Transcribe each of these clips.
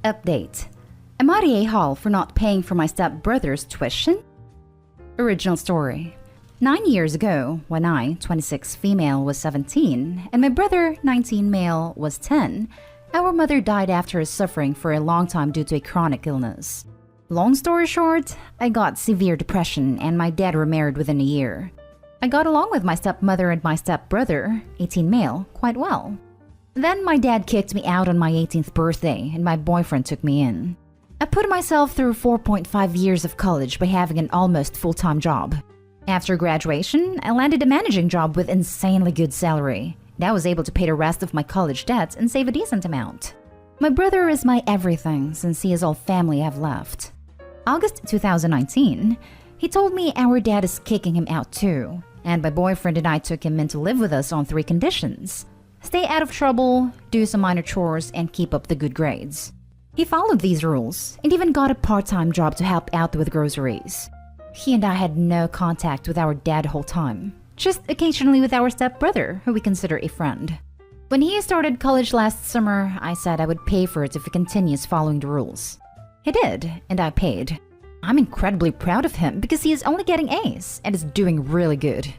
Update. Am I the a-hole for not paying for my stepbrother's tuition? Original story. 9 years ago, when I, 26 female, was 17, and my brother, 19 male, was 10, our mother died after suffering for a long time due to a chronic illness. Long story short, I got severe depression and my dad remarried within a year. I got along with my stepmother and my stepbrother, 18 male, quite well. Then my dad kicked me out on my 18th birthday and my boyfriend took me in. I put myself through 4.5 years of college by having an almost full-time job. After graduation, I landed a managing job with insanely good salary. And I was able to pay the rest of my college debts and save a decent amount. My brother is my everything since he is all family I have left. August 2019, he told me our dad is kicking him out too, and my boyfriend and I took him in to live with us on 3 conditions. Stay out of trouble, do some minor chores, and keep up the good grades. He followed these rules and even got a part-time job to help out with groceries. He and I had no contact with our dad the whole time, just occasionally with our stepbrother, who we consider a friend. When he started college last summer, I said I would pay for it if he continues following the rules. He did, and I paid. I'm incredibly proud of him because he is only getting A's and is doing really good.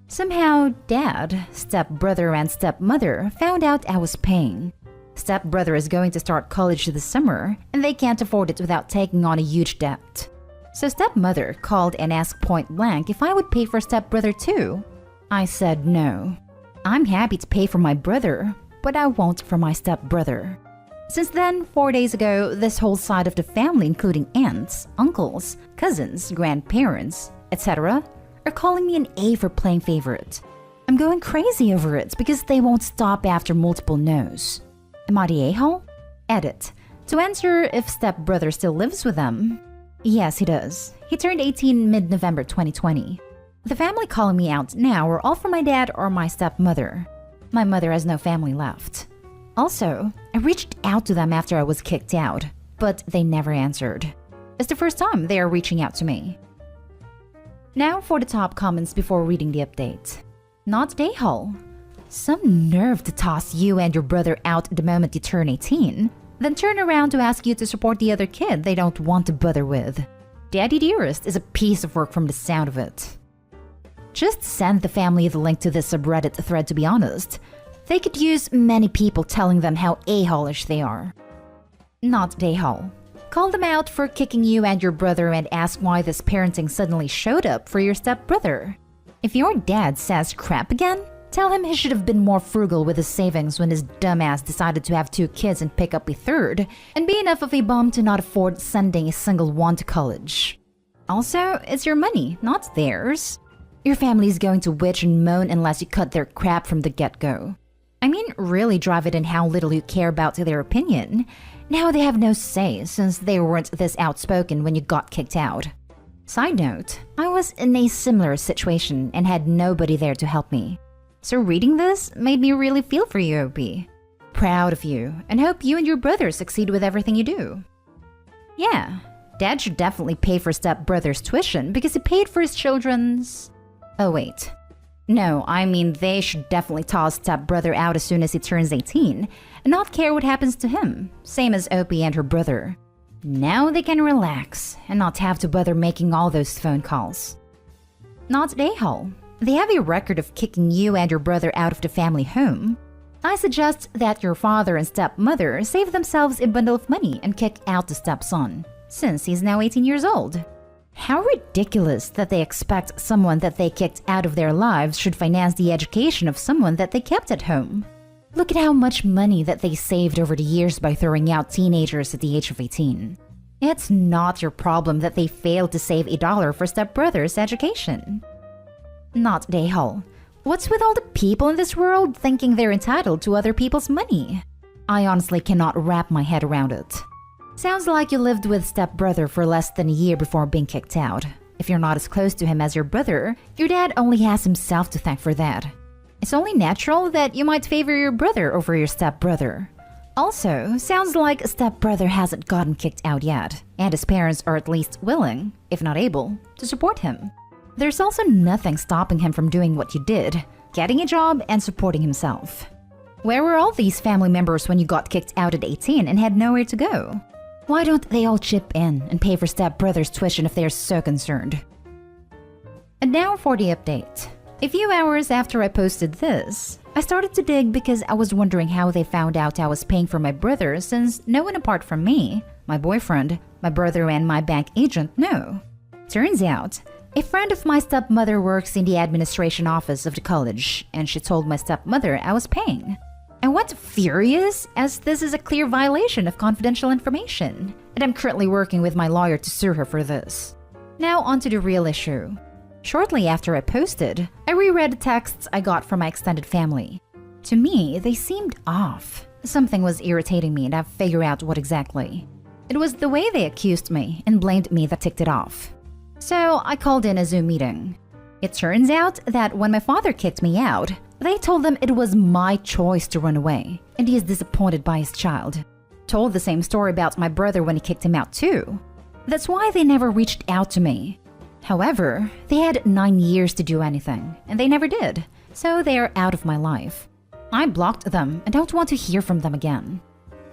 Somehow, Dad, stepbrother, and stepmother found out I was paying. Stepbrother is going to start college this summer, and they can't afford it without taking on a huge debt. So stepmother called and asked point blank if I would pay for stepbrother too. I said no. I'm happy to pay for my brother, but I won't for my stepbrother. Since then, 4 days ago, this whole side of the family, including aunts, uncles, cousins, grandparents, etc., are calling me an A for playing favorite. I'm going crazy over it because they won't stop after multiple no's. Am I the a-hole? Edit. To answer if stepbrother still lives with them. Yes, he does. He turned 18 mid-November 2020. The family calling me out now are all for my dad or my stepmother. My mother has no family left. Also, I reached out to them after I was kicked out, but they never answered. It's the first time they are reaching out to me. Now for the top comments before reading the update. Not the a-hole. Some nerve to toss you and your brother out the moment you turn 18, then turn around to ask you to support the other kid they don't want to bother with. Daddy Dearest is a piece of work from the sound of it. Just send the family the link to this subreddit thread to be honest. They could use many people telling them how a-hole-ish they are. Not the a-hole. Call them out for kicking you and your brother and ask why this parenting suddenly showed up for your stepbrother. If your dad says crap again, tell him he should have been more frugal with his savings when his dumbass decided to have 2 kids and pick up a third, and be enough of a bum to not afford sending a single one to college. Also, it's your money, not theirs. Your family is going to witch and moan unless you cut their crap from the get-go. I mean, really drive it in how little you care about their opinion. Now they have no say since they weren't this outspoken when you got kicked out. Side note, I was in a similar situation and had nobody there to help me. So reading this made me really feel for you, OP. Proud of you, and hope you and your brother succeed with everything you do. Yeah, Dad should definitely pay for stepbrother's tuition because he paid for his children's... Oh wait. No, I mean they should definitely toss stepbrother out as soon as he turns 18, and not care what happens to him, same as Opie and her brother. Now they can relax, and not have to bother making all those phone calls. Not the a-hole. They have a record of kicking you and your brother out of the family home. I suggest that your father and stepmother save themselves a bundle of money and kick out the stepson, since he's now 18 years old. How ridiculous that they expect someone that they kicked out of their lives should finance the education of someone that they kept at home. Look at how much money that they saved over the years by throwing out teenagers at the age of 18. It's not your problem that they failed to save $1 for stepbrother's education. Not the a-hole. What's with all the people in this world thinking they're entitled to other people's money? I honestly cannot wrap my head around it. Sounds like you lived with stepbrother for less than a year before being kicked out. If you're not as close to him as your brother, your dad only has himself to thank for that. It's only natural that you might favor your brother over your stepbrother. Also, sounds like stepbrother hasn't gotten kicked out yet, and his parents are at least willing, if not able, to support him. There's also nothing stopping him from doing what you did, getting a job and supporting himself. Where were all these family members when you got kicked out at 18 and had nowhere to go? Why don't they all chip in and pay for stepbrother's tuition if they're so concerned? And now for the update. A few hours after I posted this, I started to dig because I was wondering how they found out I was paying for my brother since no one apart from me, my boyfriend, my brother, and my bank agent knew. Turns out, a friend of my stepmother works in the administration office of the college, and she told my stepmother I was paying. I went furious as this is a clear violation of confidential information, and I'm currently working with my lawyer to sue her for this. Now onto the real issue. Shortly after I posted, I reread the texts I got from my extended family. To me, they seemed off. Something was irritating me and I figured out what exactly. It was the way they accused me and blamed me that ticked it off. So I called in a Zoom meeting. It turns out that when my father kicked me out, they told them it was my choice to run away, and he is disappointed by his child. Told the same story about my brother when he kicked him out too. That's why they never reached out to me. However, they had 9 years to do anything, and they never did, so they are out of my life. I blocked them and don't want to hear from them again.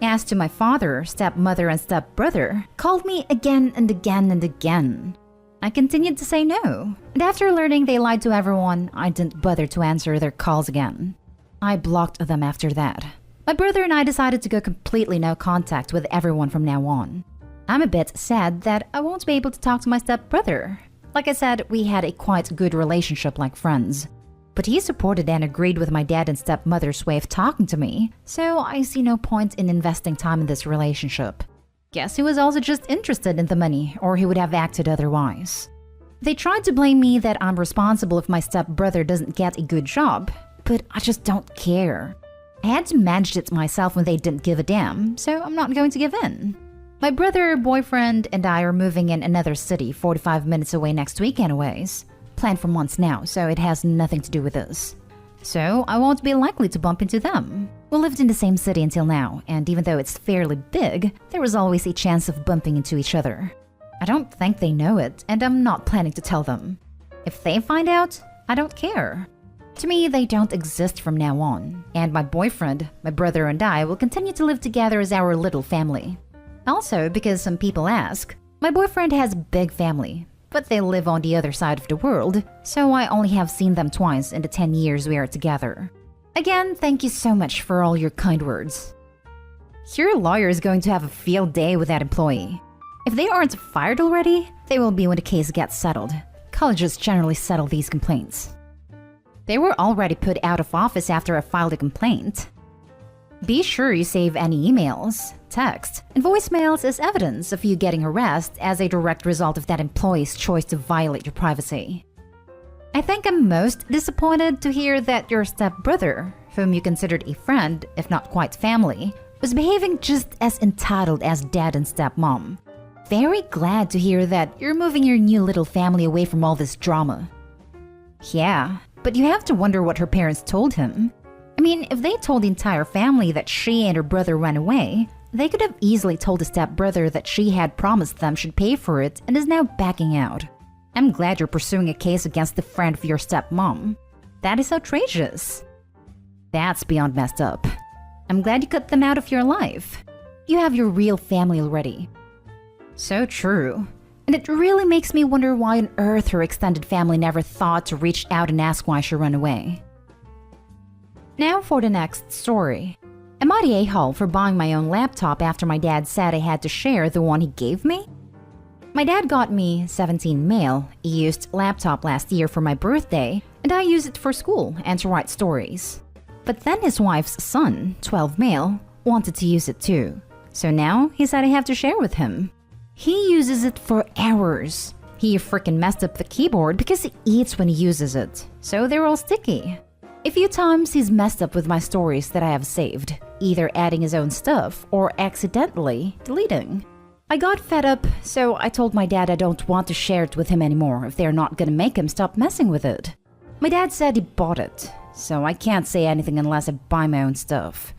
As to my father, stepmother, and stepbrother, called me again and again and again. I continued to say no, and after learning they lied to everyone, I didn't bother to answer their calls again. I blocked them after that. My brother and I decided to go completely no contact with everyone from now on. I'm a bit sad that I won't be able to talk to my stepbrother. Like I said, we had a quite good relationship like friends. But he supported and agreed with my dad and stepmother's way of talking to me, so I see no point in investing time in this relationship. Guess he was also just interested in the money, or he would have acted otherwise. They tried to blame me that I'm responsible if my stepbrother doesn't get a good job, but I just don't care. I had to manage it myself when they didn't give a damn, so I'm not going to give in. My brother, boyfriend, and I are moving in another city 45 minutes away next week anyways. Planned for months now, so it has nothing to do with us. So I won't be likely to bump into them. We lived in the same city until now, and even though it's fairly big, there was always a chance of bumping into each other. I don't think they know it, and I'm not planning to tell them. If they find out, I don't care. To me, they don't exist from now on, and my boyfriend, my brother, and I will continue to live together as our little family. Also, because some people ask, my boyfriend has a big family, but they live on the other side of the world, so I only have seen them twice in the 10 years we are together. Again, thank you so much for all your kind words. Your lawyer is going to have a field day with that employee. If they aren't fired already, they will be when the case gets settled. Colleges generally settle these complaints. They were already put out of office after I filed a complaint. Be sure you save any emails, texts, and voicemails as evidence of you getting harassed as a direct result of that employee's choice to violate your privacy. I think I'm most disappointed to hear that your stepbrother, whom you considered a friend, if not quite family, was behaving just as entitled as dad and stepmom. Very glad to hear that you're moving your new little family away from all this drama. Yeah, but you have to wonder what her parents told him. I mean, if they told the entire family that she and her brother ran away, they could have easily told the stepbrother that she had promised them she'd pay for it and is now backing out. I'm glad you're pursuing a case against the friend of your stepmom. That is outrageous. That's beyond messed up. I'm glad you cut them out of your life. You have your real family already. So true. And it really makes me wonder why on earth her extended family never thought to reach out and ask why she ran away. Now for the next story. Am I the a-hole for buying my own laptop after my dad said I had to share the one he gave me? My dad got me 17 male, a used laptop last year for my birthday, and I use it for school and to write stories. But then his wife's son, 12 male, wanted to use it too. So now he said I have to share with him. He uses it for hours. He freaking messed up the keyboard because he eats when he uses it, so they're all sticky. A few times he's messed up with my stories that I have saved, either adding his own stuff or accidentally deleting. I got fed up, so I told my dad I don't want to share it with him anymore if they're not gonna make him stop messing with it. My dad said he bought it, so I can't say anything unless I buy my own stuff.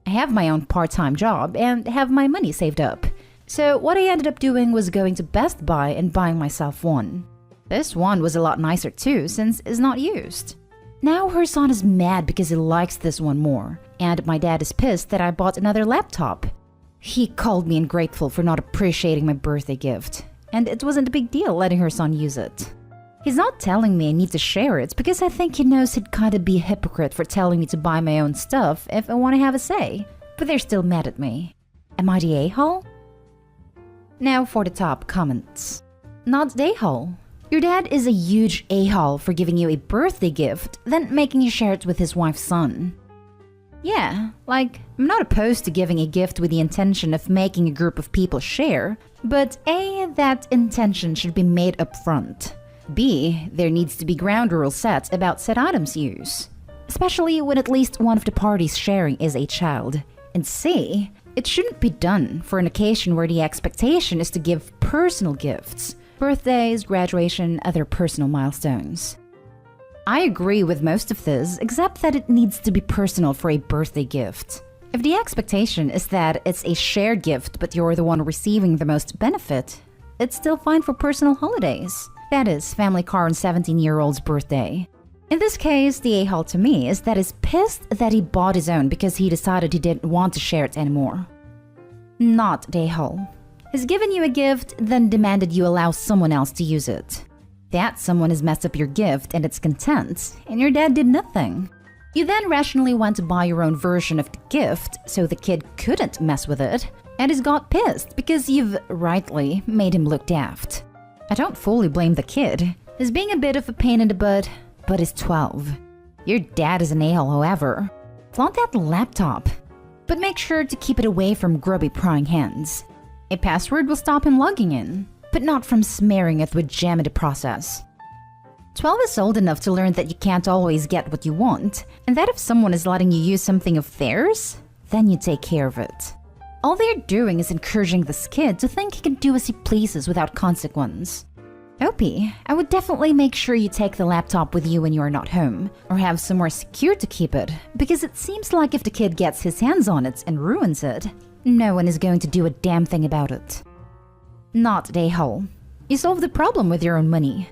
I have my own part-time job and have my money saved up, so what I ended up doing was going to Best Buy and buying myself one. This one was a lot nicer too since it's not used. Now her son is mad because he likes this one more, and my dad is pissed that I bought another laptop. He called me ungrateful for not appreciating my birthday gift, and it wasn't a big deal letting her son use it. He's not telling me I need to share it because I think he knows he'd kinda be a hypocrite for telling me to buy my own stuff if I want to have a say, but they're still mad at me. Am I the a-hole? Now for the top comments. Not the a-hole. Your dad is a huge a-hole for giving you a birthday gift, then making you share it with his wife's son. Yeah, like, I'm not opposed to giving a gift with the intention of making a group of people share, but A, that intention should be made up front. B, there needs to be ground rules set about said items use, especially when at least one of the parties sharing is a child. And C, it shouldn't be done for an occasion where the expectation is to give personal gifts. Birthdays, graduation, other personal milestones. I agree with most of this, except that it needs to be personal for a birthday gift. If the expectation is that it's a shared gift but you're the one receiving the most benefit, it's still fine for personal holidays. That is, family car on 17-year-old's birthday. In this case, the a-hole to me is that he's pissed that he bought his own because he decided he didn't want to share it anymore. Not the a-hole. Has given you a gift, then demanded you allow someone else to use it. That someone has messed up your gift and its contents, and your dad did nothing. You then rationally went to buy your own version of the gift so the kid couldn't mess with it, and he's got pissed because you've, rightly, made him look daft. I don't fully blame the kid. He's being a bit of a pain in the butt, but he's 12. Your dad is an a-hole, however. Flaunt that laptop, but make sure to keep it away from grubby prying hands. A password will stop him logging in, but not from smearing it with jam in the process. 12 is old enough to learn that you can't always get what you want, and that if someone is letting you use something of theirs, then you take care of it. All they're doing is encouraging this kid to think he can do as he pleases without consequence. OP, I would definitely make sure you take the laptop with you when you are not home, or have somewhere secure to keep it, because it seems like if the kid gets his hands on it and ruins it, no one is going to do a damn thing about it. Not the a-hole. You solved the problem with your own money.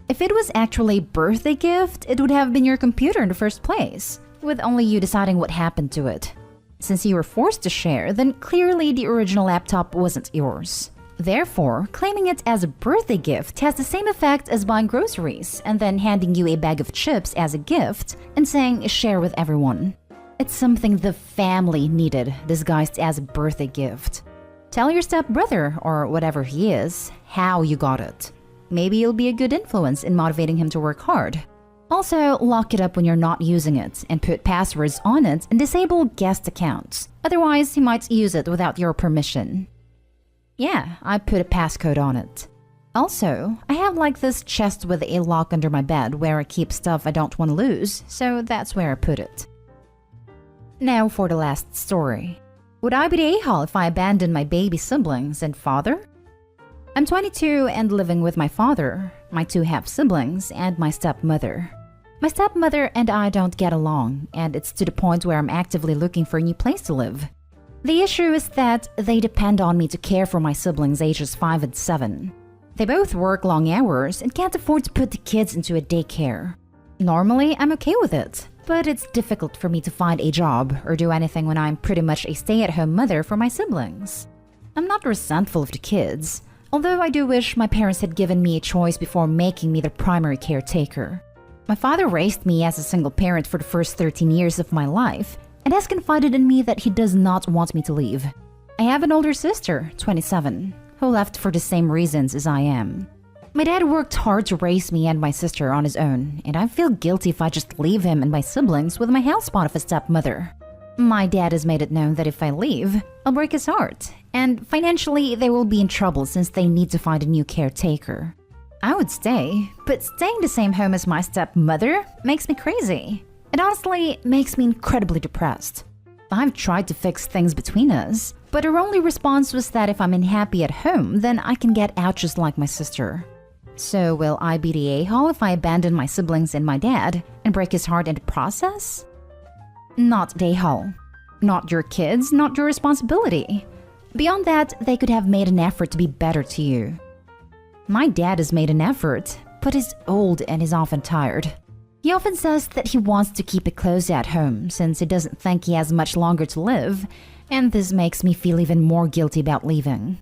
If it was actually a birthday gift, it would have been your computer in the first place, with only you deciding what happened to it. Since you were forced to share, then clearly the original laptop wasn't yours. Therefore, claiming it as a birthday gift has the same effect as buying groceries and then handing you a bag of chips as a gift and saying share with everyone. It's something the family needed disguised as a birthday gift. Tell your stepbrother, or whatever he is, how you got it. Maybe you'll be a good influence in motivating him to work hard. Also, lock it up when you're not using it and put passwords on it and disable guest accounts. Otherwise, he might use it without your permission. Yeah, I put a passcode on it. Also, I have like this chest with a lock under my bed where I keep stuff I don't want to lose, so that's where I put it. Now for the last story. Would I be the a-hole if I abandoned my baby siblings and father? I'm 22 and living with my father, my 2 half-siblings, and my stepmother. My stepmother and I don't get along, and it's to the point where I'm actively looking for a new place to live. The issue is that they depend on me to care for my siblings ages 5 and 7. They both work long hours and can't afford to put the kids into a daycare. Normally, I'm okay with it, but it's difficult for me to find a job or do anything when I'm pretty much a stay-at-home mother for my siblings. I'm not resentful of the kids, although I do wish my parents had given me a choice before making me their primary caretaker. My father raised me as a single parent for the first 13 years of my life and has confided in me that he does not want me to leave. I have an older sister, 27, who left for the same reasons as I am. My dad worked hard to raise me and my sister on his own, and I feel guilty if I just leave him and my siblings with my hellspawn of a stepmother. My dad has made it known that if I leave, I'll break his heart, and financially they will be in trouble since they need to find a new caretaker. I would stay, but staying the same home as my stepmother makes me crazy. It honestly makes me incredibly depressed. I've tried to fix things between us, but her only response was that if I'm unhappy at home, then I can get out just like my sister. So will I be the a-hole if I abandon my siblings and my dad and break his heart in the process? Not the a-hole. Not your kids, not your responsibility. Beyond that, they could have made an effort to be better to you. My dad has made an effort, but is old and is often tired. He often says that he wants to keep it close at home since he doesn't think he has much longer to live, and this makes me feel even more guilty about leaving.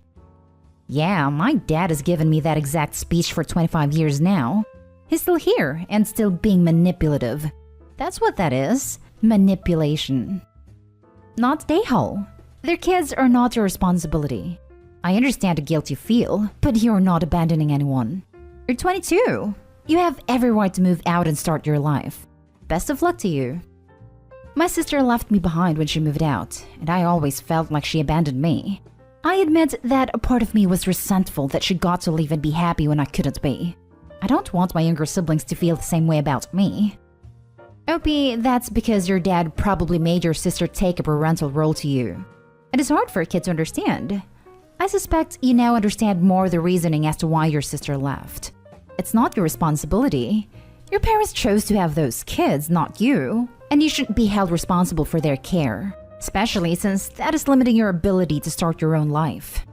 Yeah, my dad has given me that exact speech for 25 years now. He's still here and still being manipulative. That's what that is. Manipulation. Not a-hole. Their kids are not your responsibility. I understand the guilt you feel, but you're not abandoning anyone. You're 22. You have every right to move out and start your life. Best of luck to you. My sister left me behind when she moved out, and I always felt like she abandoned me. I admit that a part of me was resentful that she got to leave and be happy when I couldn't be. I don't want my younger siblings to feel the same way about me. Opie, that's because your dad probably made your sister take a parental role to you. It is hard for a kid to understand. I suspect you now understand more of the reasoning as to why your sister left. It's not your responsibility. Your parents chose to have those kids, not you, and you shouldn't be held responsible for their care, especially since that is limiting your ability to start your own life.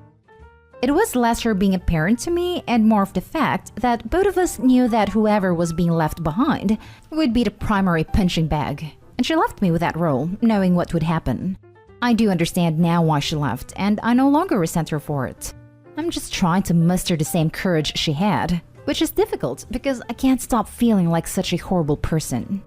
It was less her being a parent to me and more of the fact that both of us knew that whoever was being left behind would be the primary punching bag, and she left me with that role, knowing what would happen. I do understand now why she left, and I no longer resent her for it. I'm just trying to muster the same courage she had, which is difficult because I can't stop feeling like such a horrible person.